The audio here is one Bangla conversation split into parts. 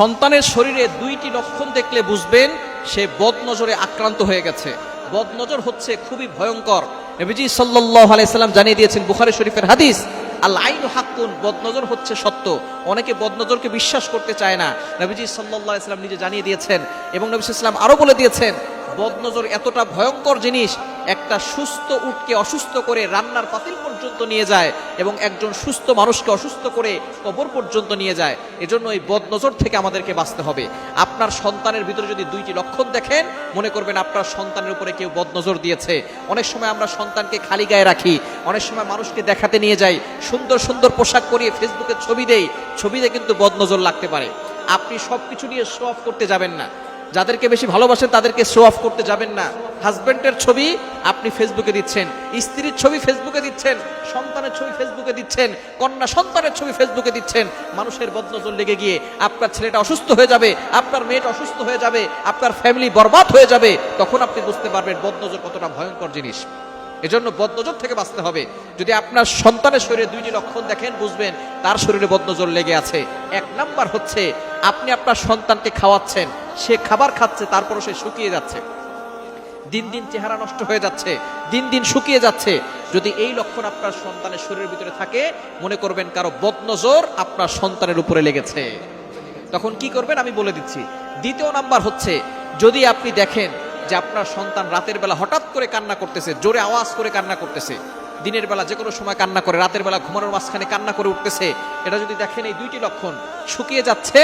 সন্তানের শরীরে দুইটি লক্ষণ দেখলে বুঝবেন সে বদনজরে আক্রান্ত হয়ে গেছে। বদনজর হচ্ছে খুবই ভয়ঙ্কর। নবীজি সাল্লাল্লাহু আলাইহি সাল্লাম জানিয়ে দিয়েছেন, বুখারী শরীফের হাদিস, আল আইনু হাক্কুন, বদনজর হচ্ছে সত্য। অনেকে বদনজরকে বিশ্বাস করতে চায় না। নবীজি সাল্লাল্লাহু আলাইহি সাল্লাম নিজে জানিয়ে দিয়েছেন এবং নবী সাল্লাল্লাহু আলাইহি সাল্লাম আরো বলে দিয়েছেন, বদনজর এতটা ভয়ঙ্কর জিনিস, একটা সুস্থ উটকে অসুস্থ করে রান্নার পাতিল পর্যন্ত নিয়ে যায় এবং একজন সুস্থ মানুষকে অসুস্থ করে কবর পর্যন্ত নিয়ে যায়। এজন্য এই বদনজর থেকে আমাদেরকে বাঁচতে হবে। আপনার সন্তানের ভিতরে যদি দুইটি লক্ষণ দেখেন, মনে করবেন আপনার সন্তানের উপরে কেউ বদনজর দিয়েছে। অনেক সময় আমরা সন্তানকে খালি গায়ে রাখি, অনেক সময় মানুষকে দেখাতে নিয়ে যাই, সুন্দর সুন্দর পোশাক পরিয়ে ফেসবুকে ছবি দেই, ছবিতে কিন্তু বদনজর লাগতে পারে। আপনি সবকিছু নিয়ে শো অফ করতে যাবেন না। যাদেরকে বেশি ভালোবাসেন তাদেরকে শো অফ করতে যাবেন না। হাজবেন্ডের ছবি আপনি ফেসবুকে দিচ্ছেন, স্ত্রীর ছবি ফেসবুকে দিচ্ছেন, সন্তানের ছবি ফেসবুকে দিচ্ছেন, কন্যা সন্তানের ছবি ফেসবুকে দিচ্ছেন। মানুষের বদনজর লেগে গিয়ে আপনার ছেলেটা অসুস্থ হয়ে যাবে, আপনার মেয়েটা অসুস্থ হয়ে যাবে, আপনার ফ্যামিলি বরবাদ হয়ে যাবে। তখন আপনি বুঝতে পারবেন বদনজর কতটা ভয়ঙ্কর জিনিস। এজন্য বদনজর থেকে বাঁচতে হবে। যদি আপনার সন্তানের শরীরে দুইটি লক্ষণ দেখেন, বুঝবেন তার শরীরে বদনজর লেগে আছে। এক নাম্বার হচ্ছে, আপনি আপনার সন্তানকে খাওয়াচ্ছেন, সে খাবার খাচ্ছে, তারপরও সে শুকিয়ে যাচ্ছে, দিন দিন চেহারা নষ্ট হয়ে যাচ্ছে, দিন দিন শুকিয়ে যাচ্ছে। যদি এই লক্ষণ আপনার সন্তানের শরীরের ভিতরে থাকে, মনে করবেন কারো বদনজর আপনার সন্তানের উপরে লেগেছে। তখন কি করবেন আমি বলে দিচ্ছি। দ্বিতীয় নাম্বার হচ্ছে, যদি আপনি দেখেন যে আপনার সন্তান রাতের বেলা হঠাৎ করে কান্না করতেছে, জোরে আওয়াজ করে কান্না করতেছে, দিনের বেলা যে কোনো সময় কান্না করে, রাতের বেলা ঘুমানোর মাঝখানে কান্না করে উঠতেছে, এটা যদি দেখেন এই দুইটি লক্ষণ, শুকিয়ে যাচ্ছে,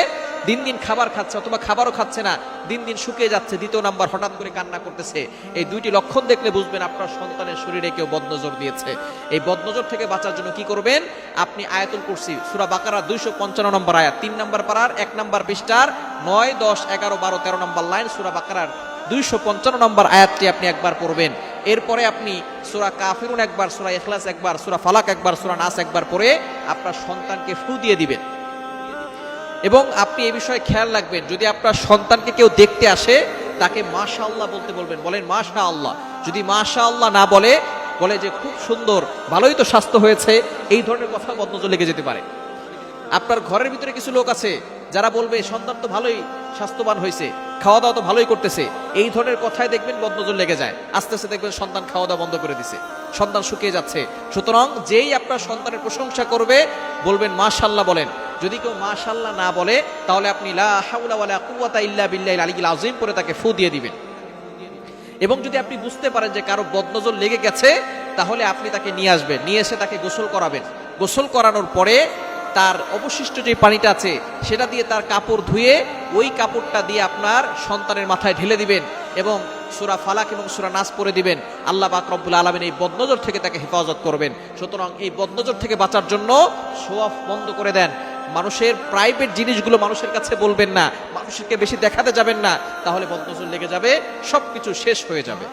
দিন দিন খাবার খাচ্ছে অথবা খাবারও খাচ্ছে না, দিন দিন শুকিয়ে যাচ্ছে, দ্বিতীয় নাম্বার হঠাৎ করে কান্না করতেছে, এই দুইটি লক্ষণ দেখলে বুঝবেন আপনার সন্তানের শরীরে কেউ বদনজর দিয়েছে। এই বদনজর থেকে বাঁচার জন্য কি করবেন? আপনি আয়াতুল কুরসি সূরা বাকারা 255 নম্বর আয়াত, 3 নম্বর পারার 1 নম্বর পৃষ্ঠার 9, 10, 11, 12, 13 নম্বর লাইন, সূরা বাকারার 255 নম্বর আয়াতটি আপনি একবার পড়বেন। এরপরে আপনি সূরা কাফিরুন একবার, সূরা ইখলাস একবার, সূরা ফালাক একবার, সূরা নাস একবার পড়ে আপনার সন্তানকে ফু দিয়ে দিবেন। এবং আপনি এই বিষয়ে খেয়াল রাখবেন, যদি আপনার সন্তানকে কেউ দেখতে আসে, তাকে মাশাআল্লাহ বলতে বলবেন। বলেন মাশাআল্লাহ। যদি মাশাআল্লাহ না বলে, বলে যে খুব সুন্দর, ভালোই তো স্বাস্থ্য হয়েছে, এই ধরনের কথা বদনজর লেগে যেতে পারে। আপনার ঘরের ভিতরে কিছু লোক আছে যারা বলবে সন্তান তো ভালোই স্বাস্থ্যবান হয়েছে, খাওয়া দাওয়া তো ভালোই করতেছে, এই ধরনের কথায় দেখবেন বদনজর লেগে যায়। আস্তে আস্তে দেখবেন সন্তান খাওয়া দাওয়া বন্ধ করে দিছে, সন্তান শুকিয়ে যাচ্ছে। সুতরাং যেই আপনার সন্তানের প্রশংসা করবে, বলবেন মাশাআল্লাহ বলেন। যদি কেউ মাশাআল্লাহ না বলে, তাহলে আপনি লা হাওলা ওয়ালা কুওয়াতা ইল্লা বিল্লাহিল আলিয়্যিল আযীম পরে তাকে ফু দিয়ে দিবেন। এবং যদি আপনি বুঝতে পারেন যে কারো বদনজর লেগে গেছে, তাহলে আপনি তাকে নিয়ে আসবেন, নিয়ে এসে তাকে গোসল করাবেন। গোসল করানোর পরে তার অবশিষ্ট যে পানিটা আছে সেটা দিয়ে তার কাপড় ধুয়ে ওই কাপড়টা দিয়ে আপনার সন্তানের মাথায় ঢেলে দিবেন এবং সূরা ফালাক এবং সূরা নাস পড়ে দিবেন। আল্লাহ পাক রব্বুল আলামিন এই বদনজর থেকে তাকে হেফাজত করবেন। সুতরাং এই বদনজর থেকে বাঁচার জন্য শো অফ বন্ধ করে দেন। মানুষের প্রাইভেট জিনিসগুলো মানুষের কাছে বলবেন না, মানুষকে বেশি দেখাতে যাবেন না, তাহলে বদনজর লেগে যাবে, সবকিছু শেষ হয়ে যাবে।